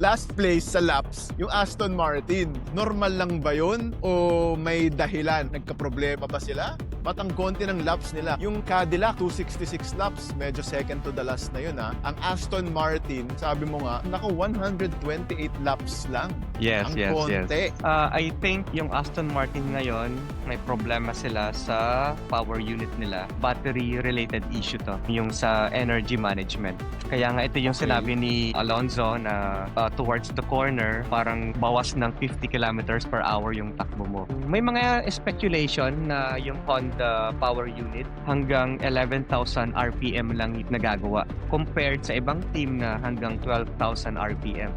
last place sa laps yung Aston Martin. Normal lang ba yun? O may dahilan? Nagka-problema ba sila? Ba't ang konti ng laps nila? Yung Cadillac, 266 laps. Medyo second to the last na yun ha. Ang Aston Martin, sabi mo nga, naku, 128 laps lang. Yes, Ang yes, konti. yes. I think yung Aston Martin ngayon, may problema sila sa power unit nila. Battery-related issue to. Yung sa energy management. Kaya nga ito yung sinabi ni Alonso na towards the corner, parang bawas ng 50 kilometers per hour yung takbo mo. May mga speculation na yung Honda power unit hanggang 11,000 RPM lang nagagawa compared sa ibang team na hanggang 12,000 RPM.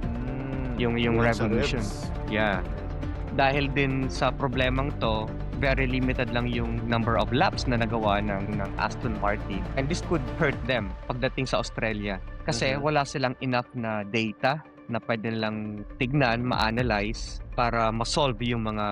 Yung Sa revolution. revs. Yeah. Dahil din sa problemang to, very limited lang yung number of laps na nagawa ng Aston Martin. And this could hurt them pagdating sa Australia. Kasi wala silang enough na data na pwede nilang tignan, ma-analyze para ma-solve yung mga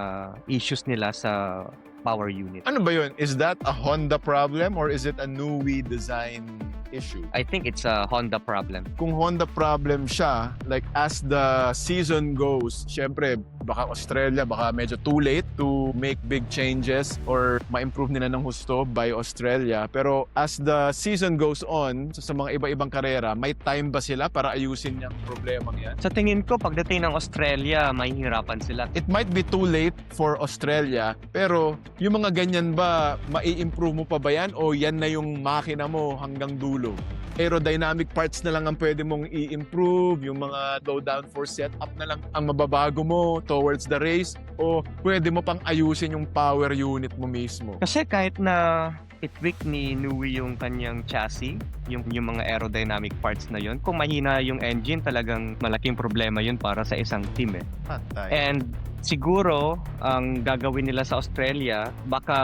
issues nila sa power unit. Ano ba yun? Is that a Honda problem or is it a Nui design issue? I think it's a Honda problem. Kung Honda problem siya, like as the season goes, syempre, baka Australia, baka medyo too late to make big changes or ma-improve nila ng husto by Australia. Pero as the season goes on, sa mga iba-ibang karera, may time ba sila para ayusin yung problemang yan? Sa tingin ko, pagdating ng Australia, mahihirapan sila. It might be too late for Australia, pero yung mga ganyan ba, mai-improve mo pa ba yan o yan na yung makina mo hanggang dulo? Aerodynamic parts na lang ang pwede mong i-improve, yung mga low downforce setup na lang ang mababago mo towards the race, o pwede mo pang ayusin yung power unit mo mismo? Kasi kahit na i-tweak ni Nui yung kanyang chassis, yung mga aerodynamic parts na yun, kung mahina yung engine, talagang malaking problema yun para sa isang team eh. Patay. And siguro, ang gagawin nila sa Australia, baka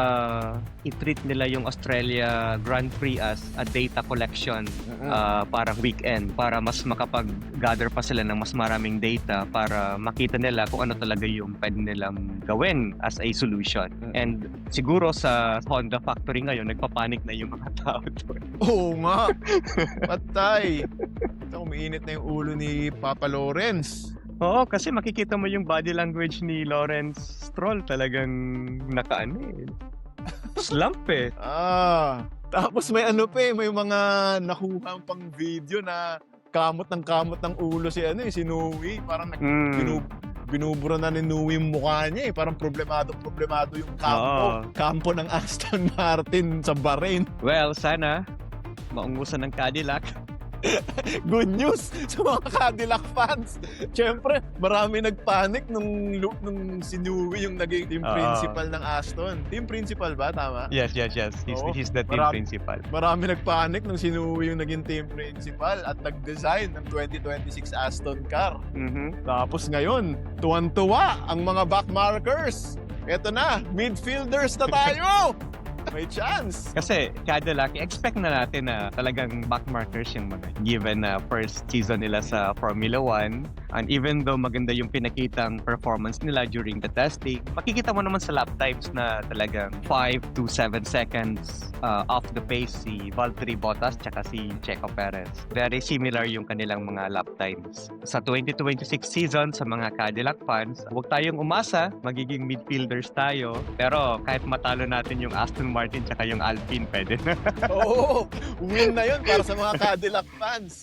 i-treat nila yung Australia Grand Prix as a data collection parang weekend para mas makapag-gather pa sila ng mas maraming data para makita nila kung ano talaga yung pwede nilang gawin as a solution. And siguro sa Honda factory ngayon, nagpapanik na yung mga tao doon. Oo nga! Patay! Ito, umiinit na yung ulo ni Papa Lawrence. Oo, kasi makikita mo yung body language ni Lawrence Stroll, talagang nakaano eh. Slump eh. Tapos may ano pa eh, may mga nakuha pang video na kamot ng ulo si si Nui. Parang binubura na ni Nui yung mukha niya eh. Parang problemado yung kampo ng Aston Martin sa Bahrain. Well, sana maungusan ng Cadillac. Good news sa mga Cadillac fans. Siyempre, marami nagpanic nung si Nui yung naging team principal ng Aston. Team principal ba? Tama? Yes. He's the team principal. Marami nagpanic nung si Nui yung naging team principal at nag-design ng 2026 Aston car. Tapos ngayon, tuwan-tuwa ang mga backmarkers. Eto na, midfielders na tayo! May chance! Kasi Cadillac, expect na natin na talagang backmarkers yung mga given na first season nila sa Formula 1. And even though maganda yung pinakitang performance nila during the testing, makikita mo naman sa lap times na talagang 5 to 7 seconds off the pace si Valtteri Bottas tsaka si Checo Perez. Very similar yung kanilang mga lap times. Sa 2026 season, sa mga Cadillac fans, huwag tayong umasa, magiging midfielders tayo. Pero kahit matalo natin yung Aston Martin tsaka yung Alpine, pwede na. Oo! Win na yun para sa mga Cadillac fans.